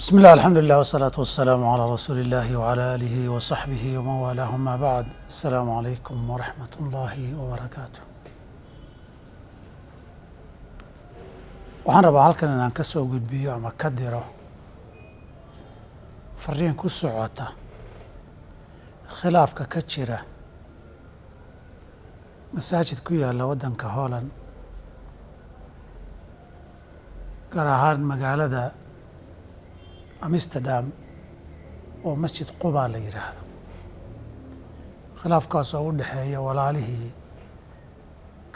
بسم الله الحمد لله والصلاة والسلام على رسول الله وعلى آله وصحبه ومن والاه ما بعد السلام عليكم ورحمة الله وبركاته waxaan rabaa halkan inaan ka soo gudbiyo ama ka diro fariin ku socota khilaafka ka jira masaajid ku yaala waddanka Holland gaar ahaan magaalada Amsterdam oo masjid Quba la yiraahdo khilaafkaas oo u dhaxeeya walaalihii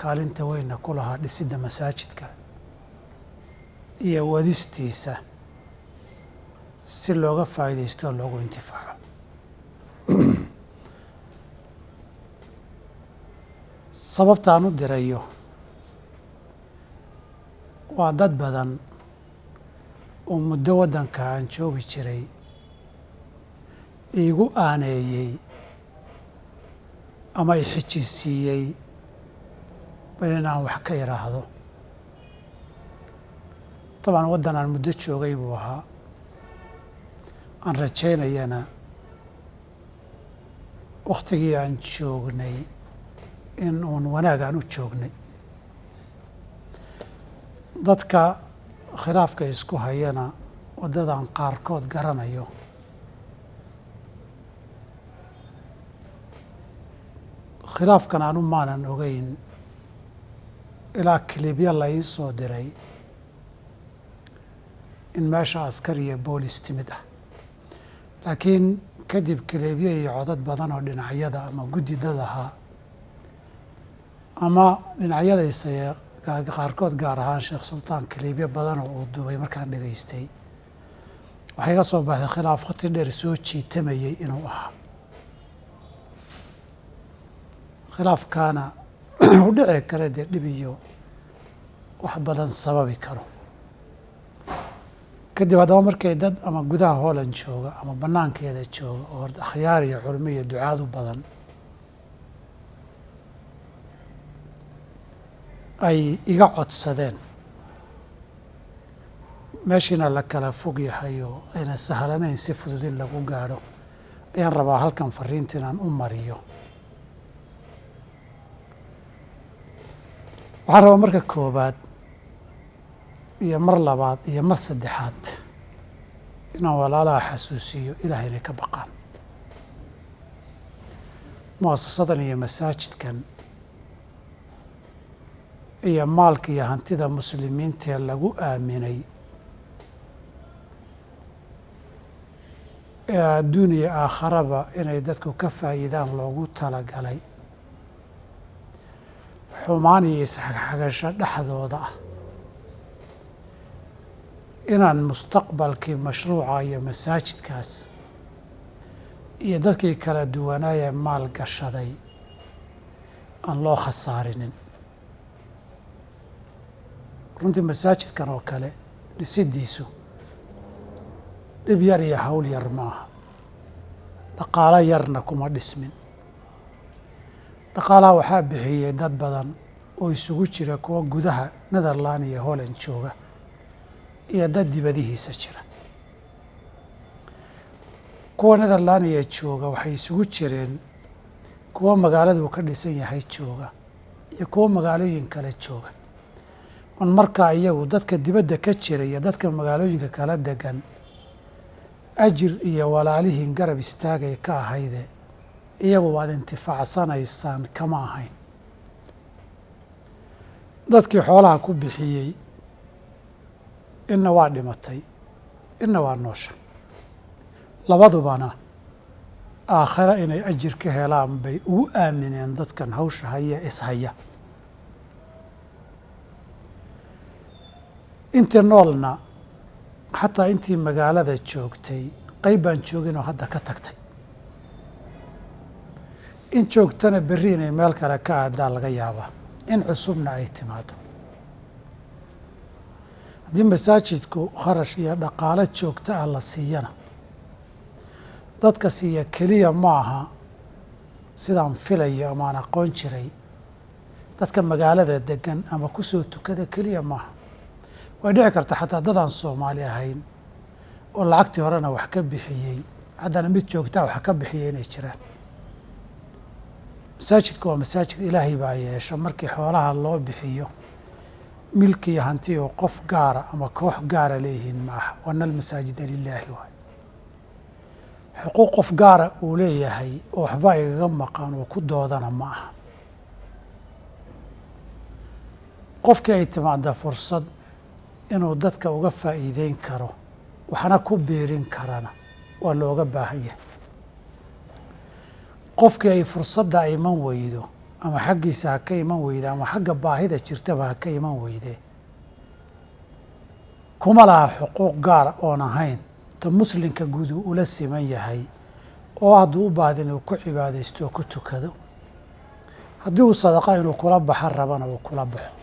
kaalinta weyn ku lahaa dhisidda masaajidka iyo wadistiisa si looga faa'iideysto loogu intifaaco sababtaan u dirayo waa dad badan oo muddo waddanka aan joogi jiray iigu aaneeyey ama i xijisiiyey bal inaan wax ka yidhaahdo طبعا waddan aan muddo joogay buu ahaa aan rajaynayana wakhtigii aan joognay in uun wanaag aan u joognay dadka khilaafka isku hayana waddadan qaarkood garanayo khilaafkan aanu maanan ogeyn ilaa kilibya la ii soo diray in meesha askar iyo boolis timid ah laakiin kadib kilibyo iyo codad badan oo dhinacyada ama guddidad ahaa ama dhinacyadaysa qaarkood gaar ahaan sheekh sultaan kilibyo badan oo uu duubay markaan dhegaystay waxay iga soo baxday khilaaf waqti dheer soo jiitamayay inuu ahaa khilaafkaana u dhici kara dee dhib iyo wax badan sababi karo kadib haddaba markay dad ama gudaha Holland jooga ama bannaankeeda jooga oo akhyaar iyo culmo iyo ducaad u badan ay iga codsadeen meeshiina la kala fog yahay oo ayna sahlanayn si fudud in lagu gaadho ayaan rabaa halkan fariinta inaan u mariyo waxaan rabaa marka koobaad iyo mar labaad iyo mar saddexaad inaan walaalaha xasuusiyo ilaahay inay ka baqaan mu'asasadan iyo masaajidkan iyo maalka iyo hantida muslimiinta lagu aaminay ee adduun iyo aakharaba inay dadku ka faa'iidaan loogu talagalay xumaan iyo isxagxagasho dhexdooda ah inaan mustaqbalkii mashruuca iyo masaajidkaas iyo dadkii kala duwanaayee maal gashaday aan loo khasaarinin runtii masaajidkan oo kale dhisiddiisu dhib yar iyo hawl yar maaha dhaqaalo yarna kuma dhismin dhaqaalaha waxaa bixiyey dad badan oo isugu jira kuwa gudaha Netherland iyo Holland jooga iyo dad dibadihiisa jira kuwa Netherland iyo jooga waxay isugu jireen kuwa magaaladu ka dhisan yahay jooga iyo kuwa magaalooyin kale jooga on markaa iyagu dadka dibadda ka jira iyo dadka magaalooyinka kala degan ajir iyo walaalihiin garab istaagay ka ahayde iyagu waad intifaacsanaysaan kama ahayn dadkii xoolaha ku bixiyey inna waa dhimatay inna waa noosha labadubana aakhira inay ajir ka helaan bay ugu aamineen dadkan hawsha haya ishaya intii noolna xataa intii magaalada joogtay qayb baan joogin oo hadda ka tagtay in joogtana berri inay meel kale ka aadaa laga yaabaa in cusubna ay timaado haddii masaajidku kharash iyo dhaqaalo joogto ah la siiyana dadka siiya keliya ma aha sidaan filayo amaan aqoon jiray dadka magaalada degan ama ku soo tukada keliya maaha way dhici karta xataa dadaan Soomaali ahayn oo lacagtii horena wax ka bixiyey haddana mid joogtaa wax ka bixiyay inay jiraan. masaajidku waa masaajid ilaahay baa yeesha. markii xoolaha loo bixiyo milki iyo hanti oo qof gaara ama koox gaara leeyihiin ma aha. wana almasaajida lilaahi waay. xuquuq qof gaara uu leeyahay oo waxba igaga maqan oo ku doodana ma aha. qofkii ay timaada fursad inuu dadka uga faa'iideyn karo waxna ku biirin karana waa looga baahan yahay. qofkii ay fursadda iman weydo ama xaggiisa ha ka iman weyda ama xagga baahida jirtaba ha ka iman weyde kuma laha xuquuq gaara oon ahayn ta muslimka guud uu ula siman yahay oo hadduu u baahda inuu ku cibaadaysto oo ku tukado, haddii uu sadaqa inuu kula baxo rabana uu kula baxo.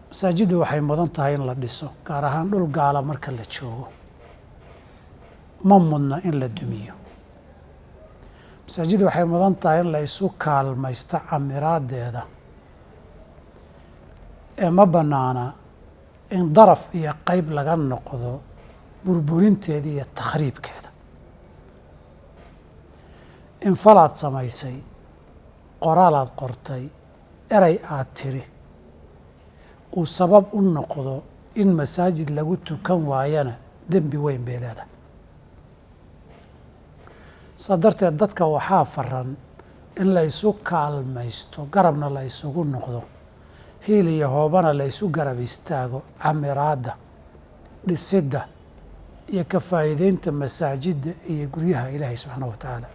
masaajiddu waxay mudan tahay in la dhiso, gaar ahaan dhul gaala marka la joogo ma mudna in la dumiyo. masaajiddu waxay mudan tahay in la isu kaalmaysto camiraadeeda ee ma bannaana in daraf iyo qeyb laga noqdo burburinteeda iyo takhriibkeeda. in falaad samaysay, qoraal aad qortay, erey aad tiri uu sabab u noqdo in masaajid lagu tukan waayana dembi weyn bay leedahay. saa darteed dadka waxaa faran in la isu kaalmaysto, garabna la isugu noqdo, hiil iyo hoobana la isu garab istaago camiraadda, dhisidda iyo ka faa'iideynta masaajidda iyo guryaha ilaahay subxaanahu wa tacaala.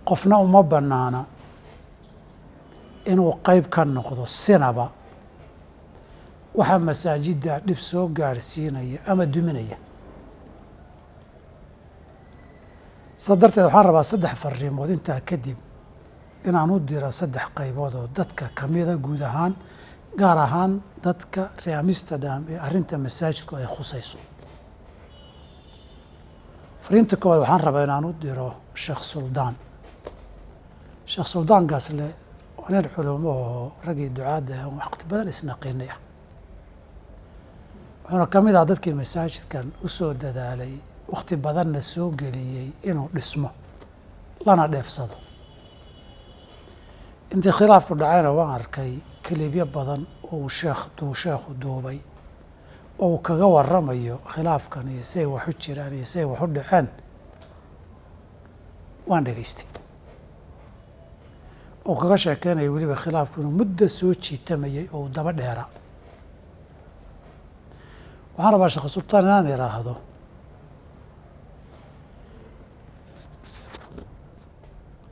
qofna uma bannaana inuu qeyb ka noqdo sinaba waxaa masaajidda dhib soo gaadhsiinaya ama duminaya. saa darteed waxaan rabaa 3 fariimood intaa kadib inaan u diro 3 qaybood oo dadka ka mida guud ahaan, gaar ahaan dadka reer Amsterdam ee arrinta masaajidku ay khusayso. fariinta koowaad waxaan rabaa inaan u diro Sheekh Suldaan. Sheekh Suldaan Gaasle waa nin culimo oo raggii ducaadda ah waqti badan isnaqiinay ah. wuxuuna ka mid ah dadkii masaajidkan u soo dadaalay, waqti badanna soo geliyey inuu dhismo lana dheefsado. intii khilaafku dhacayna waan arkay kilibyo badan oo sheekhu duubay oo uu kaga warramayo khilaafkan iyo say wax u jiraan iyo say wax u dhaceen. waan dhegaystay oo kaga sheekeynaya weliba khilaafku inuu muddo soo jiitamayay oo daba dheera. waxaan rabaa Sheekh Sultaan inaan idhaahdo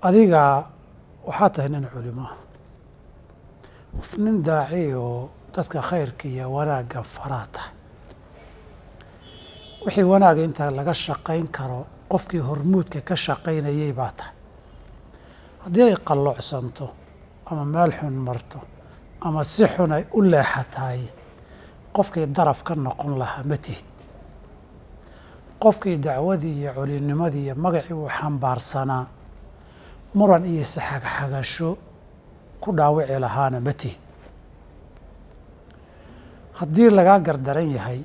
adiga waxaa tahay nin culimo ah, nin daaci oo dadka khayrka iyo wanaagga faraa tahay. wixii wanaagga inta laga shaqayn karo qofkii hormuudka ka shaqaynayay baa tahay. haddii ay qalloocsanto ama meel xun marto ama si xun ay u leexatahay, qofkii daraf ka noqon lahaa ma tihid. qofkii dacwadii iyo culinimadii iyo magacii uu xambaarsanaa muran iyo saxagxagasho ku dhaawici lahaana ma tihid. haddii lagaa gardaran yahay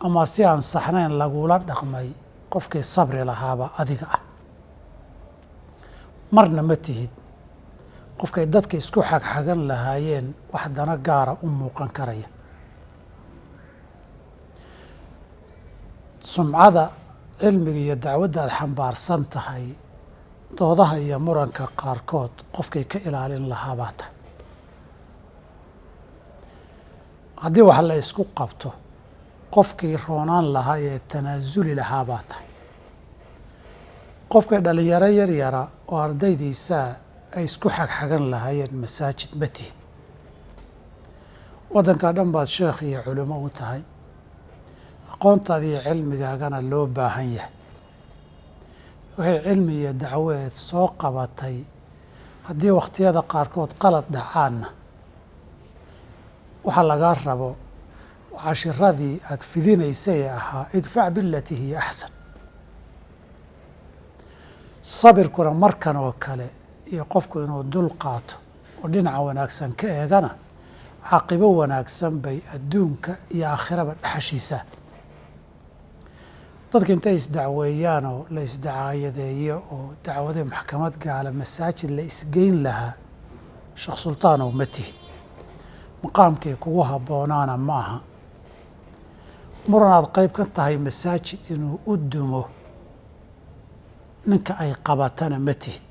ama si aan saxnayn lagula dhaqmay, qofkii sabri lahaaba adiga ah. marna ma tihid qofkay dadka isku xagxagan lahaayeen wax dana gaara u muuqan karaya. sumcada cilmiga iyo dacwadda aad xambaarsan tahay, doodaha iyo muranka qaarkood qofkay ka ilaalin lahaa baa tahay. haddii wax la isku qabto qofkii roonaan lahaa ee tanaasuli lahaa baa tahay. qofkay dhalinyaro yaryara oo ardaydiisa ay isku xagxagan lahaayeen masaajid ma tihid. waddankaa dhan baad sheekh iyo culimo u tahay, aqoontaada iyo cilmigaagana loo baahan yahay. waxay cilmi iyo dacweed soo qabatay haddii wakhtiyada qaarkood qalad dhacaanna waxa lagaa rabo cashiradii aada fidinaysay ee ahaa idfac bilatii hiya axsan. sabirkuna markan oo kale iyo qofku inuu dul qaato oo dhinaca wanaagsan ka eegana caaqibo wanaagsan bay adduunka iyo aakhiraba dhaxashiisaa. dadka intay isdacweeyaan oo la isdacaayadeeyo oo dacwade maxkamad gaala masaajid la isgeyn lahaa, sheekh sultaanow ma tihid, maqaamkay kugu habboonaana ma aha. muranaad qayb ka tahay masaajid inuu u dumo ninka ay qabatana ma tihid.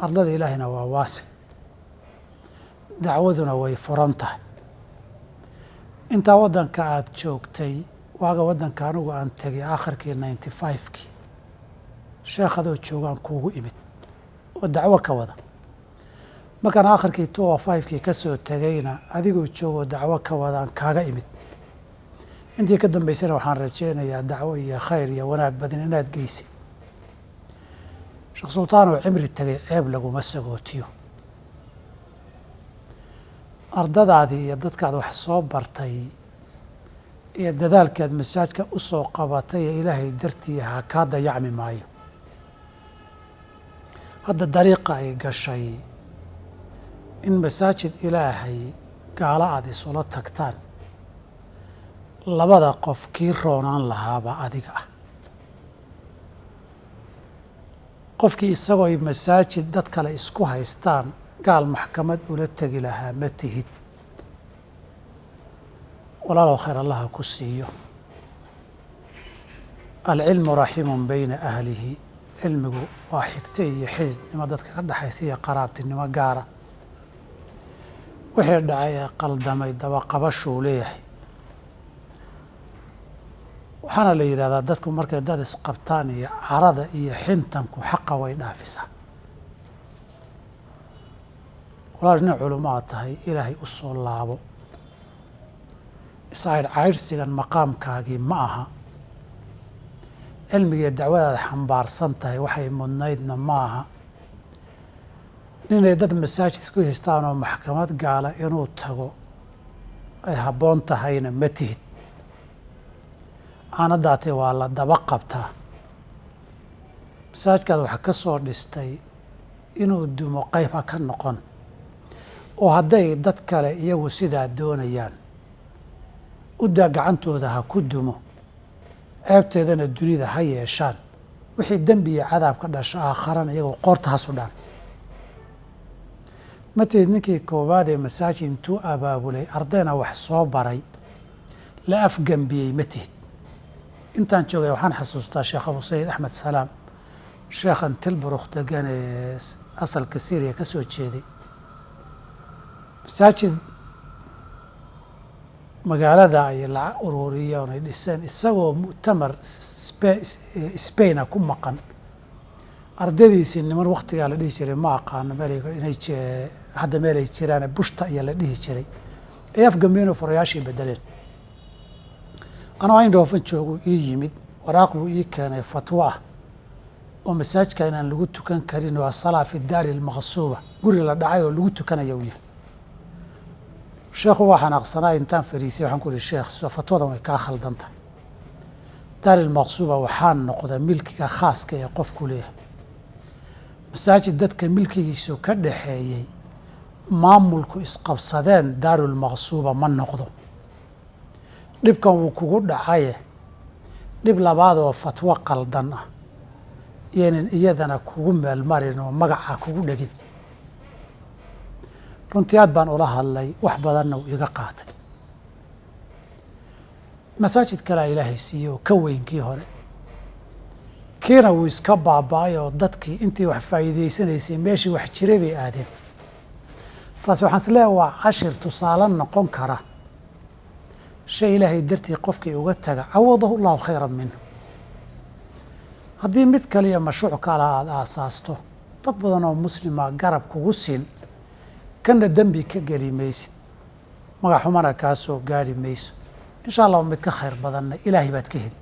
ardada ilaahina waa waasic, dacwaduna way furan tahay. intaa waddanka aada joogtay, waaga waddanka anigu aan tegay aakhirkii 95kii, sheekh adoo joogaan kuugu imid oo dacwo ka wada. markaan aakhirkii 205kii ka soo tegayna adigoo joogoo dacwo ka wadaan kaaga imid. intii ka dambaysana waxaan rajaynayaa dacwo iyo khayr iyo wanaag badan inaad geysid. sheekh sultaan oo cimri tegay ceeb laguma sagootiyo. ardadaadii iyo dadkaad wax soo bartay iyo dadaalkaad masaajka u soo qabatay ee ilaahay dartii ahaa kaa dayacmi maayo. hadda dariiqa ay gashay in masaajid ilaahay gaalo aada isula tagtaan, labada qof kii roonaan lahaabaa adiga ah. qofkii isagoo ay masaajid dad kale isku haystaan gaal maxkamad ula tegi lahaa ma tihid. walaalow khayr allaha ku siiyo. alcilmu raximun bayna ahlihi, cilmigu waa xigta iyo xididnimo dadka ka dhexaysa iyo qaraabtinimo gaara. wixii dhacay ee qaldamay dabaqabashuu leeyahay. waxaana la yidhahdaa dadku markay dad isqabtaan iyo carada iyo xintanku xaqa way dhaafisaa. walaal nin culumaa tahay, ilaahay u soo laabo. iscaydhcaydhsigan maqaamkaagii ma aha. cilmigiiyo dacwadaada xambaarsan tahay waxay mudnaydna ma aha. ninay dad masaajid isku haystaan oo maxkamad gaala inuu tago ay habboon tahayna ma tihid. caanadaatee waa la daba qabtaa. masaajidkaada waxa ka soo dhistay inuu dumo qayb ha ka noqon, oo hadday dad kale iyagu sidaa doonayaan u daa gacantooda ha ku dumo, ceebteedana dunida ha yeeshaan. wixii dembi iyo cadaab ka dhasho aakharana iyagoo qoorta ha sudhaan. ma tihid ninkii koowaad ee masaajid intuu abaabulay ardayna wax soo baray la afgembiyey ma tihid. intaan joogay waxaan xasuustaa sheekh abu sayid axmed salaam, sheekhan tilburukh degan ee asalka syriya ka soo jeeday. masaajid magaalada ay lacag ururiyeen ay dhiseen isagoo mu'tamar Spain ku maqan. ardaydiisii niman waktigaa la dhihi jiray ma aqaano hadda meel ay jiraan bushta ayaa la dhihi jiray, ay afgambiyeen oo furayaashii bedeleen. anoo Eindhoven joogu ii yimid, waraaq buu ii keenay fatwo ah oo masaajidka inaan lagu tukan karin, waa salaa fi daari almaqsuuba, guri la dhacay oo lagu tukanaya uu yahay. sheekhu waa xanaaqsanaa. intaan fariisay waxaan ku ihi sheekh, fatwadan way kaa khaldan tahay. daari almaqsuuba waxaa noqda milkiga khaaska ee qofku leeyahay. masaajid dadka milkigiisu ka dhaxeeyey maamulku isqabsadeen daarulmaqsuuba ma noqdo. dhibkan wuu kugu dhacaye dhib labaad oo fatwo qaldan ah yeenan iyadana kugu meelmarin oo magaca kugu dhegin. runtii aad baan ula hadlay, wax badanna uu iga qaatay. masaajid kalea ilaahay siiye oo ka weynkii hore, kiina wuu iska baaba-ay oo dadkii intii wax faa'iidaysanaysay meeshii wax jiray bay aadeen. taasi waxaan is leeyahay waa cashir tusaale noqon kara. shay ilaahay dartii qofkii uga taga cawadahu llahu khayran minhu. haddii mid kaliya mashruuc kala aada aasaasto, dad badan oo muslima garab kugu siin, kana dembi ka geli maysid, magaxumana kaa soo gaari mayso. insha allah mid ka khayr badanna ilaahay baad ka heli.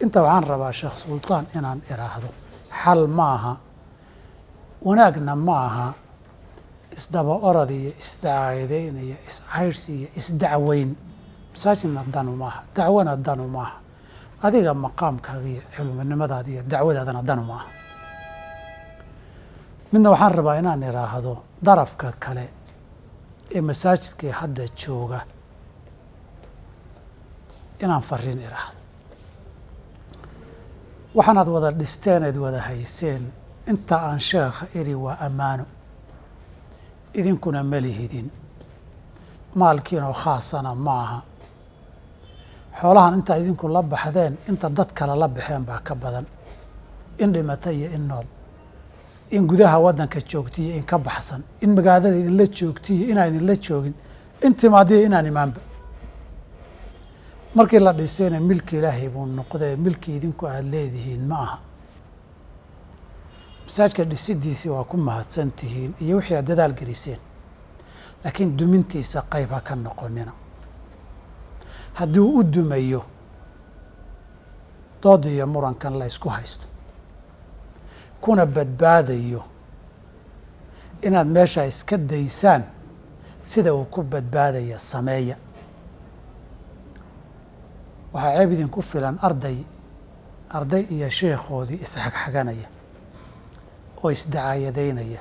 inta waxaan rabaa sheekh sultaan inaan iraahdo, xal ma aha, wanaagna ma aha isdaba orod iyo isdacaadeyn iyo iscaydhsi iyo isdacweyn. masaajidna danu maaha, dacwana danu maaha. adiga maqaamkaaga iyo cilminimadaada iyo dacwadaadana danu maaha. midna waxaan rabaa inaan iraahdo darafka kale ee masaajidkii hadda jooga inaan fariin iraahdo. waxaanaad wada dhisteen eed wada hayseen inta aan sheekha iri waa ammaano, idinkuna ma lihidin, maalkiinoo khaasana ma aha. xoolahan intaa idinku la baxdeen inta dad kale la baxeen baa ka badan, in dhimata iyo in nool, in gudaha waddanka joogta iyo in ka baxsan, in magaalada idinla joogta iyo inaan idinla joogin, in timaadiya inaan imaanba. markii la dhisayna milki ilaahay buu noqdee, milki idinku aada leedihiin ma aha. masaajka dhisidiisii waa ku mahadsan tihiin iyo wixii aad dadaal geliseen, laakiin dumintiisa qayb ha ka noqonina. haddii uu u dumayo dood iyo murankan la ysku haysto, kuna badbaadayo inaad meesha iska daysaan, sida uu ku badbaadaya sameeya. waxaa ceeb idinku filan arday iyo sheekhoodii isxagxaganaya oo isdacaayadaynaya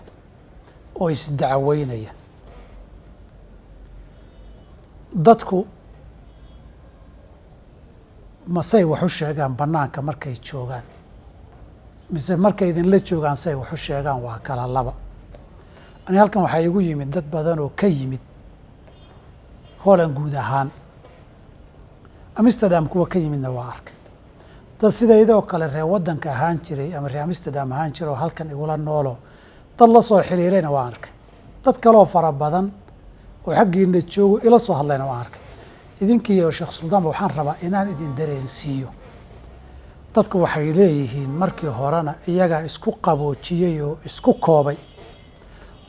oo isdacweynaya. dadku masay wax u sheegaan bannaanka markay joogaan, mise markay idinla joogaan say wax u sheegaan waa kala laba. ani halkan waxaa igu yimid dad badan oo ka yimid Holland guud ahaan, Amsterdam kuwa ka yimidna waa arkay. dad sidaydoo kale reer waddanka ahaan jiray ama reer Amsterdam ahaan jira oo halkan igula noolo dad la soo xiriirayna waa arkay. dad kaleoo fara badan oo xaggiina joogo ila soo hadlayna waa arkay. idinkiiyo Sheekh Suldaanba waxaan rabaa inaan idin dareensiiyo, dadku waxay leeyihiin markii horena iyagaa isku qaboojiyey oo isku koobay,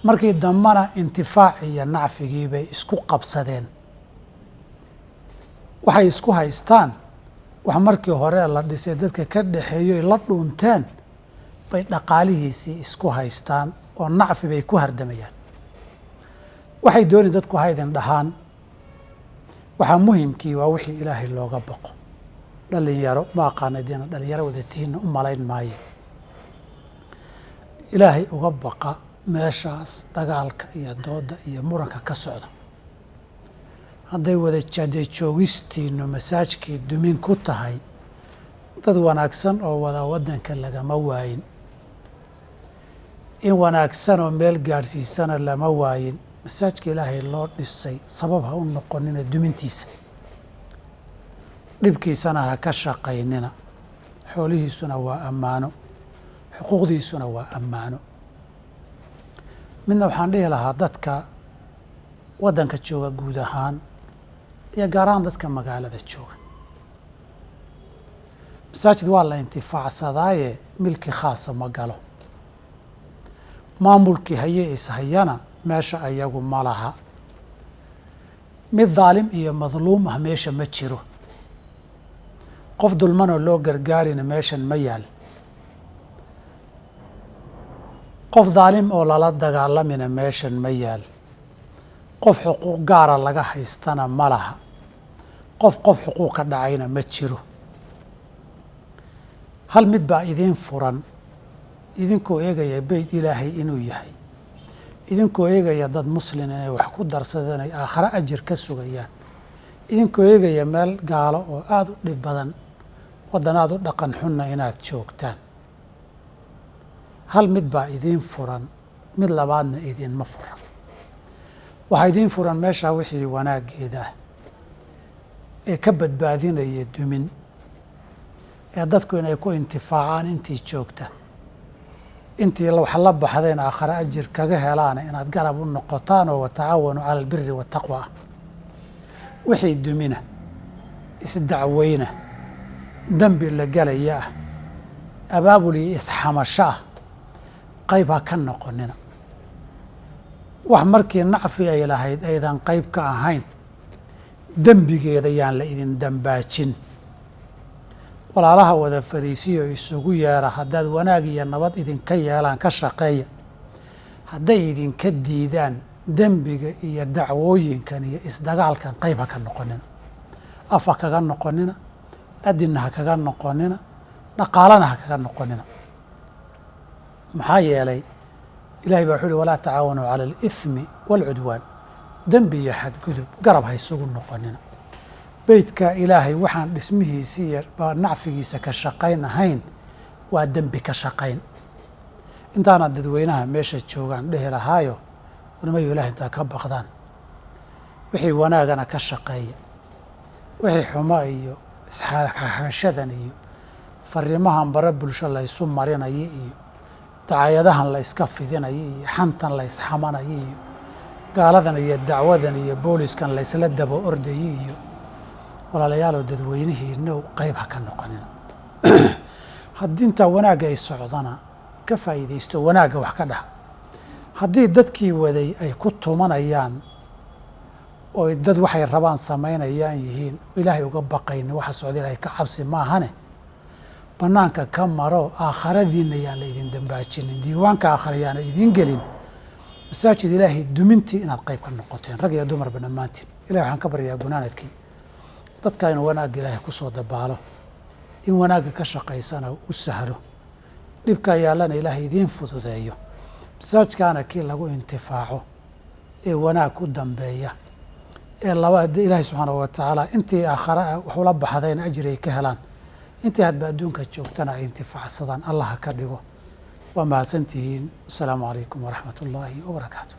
markii dambana intifaac iyo nacfigii bay isku qabsadeen. waxay isku haystaan wax markii hore la dhisay dadka ka dhaxeeyo la dhuunteen bay dhaqaalihiisii isku haystaan oo nacfi bay ku hardamayaan. waxay dooni dadku haydin dhahaan, waxaa muhiimkii waa wixii ilaahay looga baqo. dhalinyaro ma aqaana diina dhalinyaro wadatihiinna u malayn maayo. ilaahay uga baqa meeshaas dagaalka iyo dooda iyo muranka ka socda. hadday wada jade joogistiinu masaajkii dumin ku tahay, dad wanaagsan oo wada waddanka lagama waayin, in wanaagsan oo meel gaadhsiisana lama waayin. masaajka ilaahay loo dhisay sabab ha u noqonina dumintiisa, dhibkiisana ha ka shaqaynina. xoolihiisuna waa ammaano, xuquuqdiisuna waa ammaano. midna waxaan dhihi lahaa dadka waddanka jooga guud ahaan iyo gaar ahaan dadka magaalada jooga, masaajid waa la intifaacsadaaye milki khaasa ma galo. maamulkii hayee ishayana meesha ayagu ma laha. mid daalim iyo madluum ah meesha ma jiro. qof dulmanoo loo gargaarina meeshan ma yaal. qof daalim oo lala dagaalamina meeshan ma yaal. qof xuquuq gaara laga haystana ma laha. qof xuquuq ka dhacayna ma jiro. hal mid baa idiin furan, idinkoo eegaya beyt ilaahay inuu yahay, idinkoo eegaya dad muslin inay wax ku darsadeen ay aakhare ajir ka sugayaan, idinkoo eegaya meel gaalo oo aada u dhib badan, waddan aada u dhaqan xunna inaad joogtaan. hal mid baa idiin furan, mid labaadna idiinma furan. waxaa idiin furan meeshaa wixii wanaaggeeda ah ee ka badbaadinaya dumin, ee dadku inay ku intifaacaan intii joogta, intii wax la baxdeen aakhare ajir kaga helaana inaad garab u noqotaan oo watacaawanuu cala albiri waataqwa ah. wixii dumina, isdacweyna, dembi la gelaya ah, abaabul iyo isxamasho ah, qayb ha ka noqonina. wax markii nacfi ay lahayd aydan qayb ka ahayn, dembigeeda yaan la idin dambaajin. walaalaha wada fariisiyo isugu yeera, haddaad wanaag iyo nabad idinka yeelaan ka shaqeeya. hadday idinka diidaan dembiga iyo dacwooyinkan iyo isdagaalkan qayb ha ka noqonina. af ha kaga noqonina, adinna ha kaga noqonina, dhaqaalana ha kaga noqonina. maxaa yeelay ilahay baa wuxuu uhi walaa tacaawanuu cala alithmi waalcudwaan. dembi iyo xadgudub garab ha isugu noqonina. beydka ilaahay waxaan dhismihiisii iyo nacfigiisa ka shaqayn ahayn waa dembi ka shaqayn. intaana dadweynaha meesha joogaan dhehi lahaayo warmayo ilaah intaa ka baqdaan, wixii wanaagana ka shaqeeya, wixii xumo iyo isxaashadan iyo fariimahan bare bulsho la ysu marinaya iyo dacayadahan la yska fidinaya iyo xantan la ysxamanaya iyo gaaladan iyo dacwadan iyo booliskan la ysla daba ordayay iyo walaalayaaloo dadweynihiina qayb ha ka noqonina. haddii intaa wanaagga ay socdana ka faa'iidaysto, wanaagga wax ka dhaha. haddii dadkii waday ay ku tumanayaan oo dad waxay rabaan samaynayaan yihiin, ilaahay uga baqayni waxa socda ilaahay ka cabsi maahane, bannaanka ka maro. aakharadiinna yaan la idin dambaajinin, diiwaanka aakhare yaana idiin gelin. masaajid ilaahay dumintii inaad qayb ka noqoteen, rag iyo dumarba dhammaantiin. ilahay waxaan ka baryaa gunaanadkii dadka inuu wanaagga ilaahay ku soo dabaalo, in wanaagga ka shaqaysana u sahlo, dhibka yaallana ilaahay idiin fududeeyo. masaajkaana kii lagu intifaaco ee wanaag ku dambeeya, ee ilaahay subxaanahu wa tacaala intii aakhare wax ula baxdayna ajri ay ka helaan, intii hadba adduunka joogtana ay intifaacsadaan. allah ha ka dhigo. waa mahadsantihiin. wasalaamu calaykum waraxmat ullaahi wabarakaatu.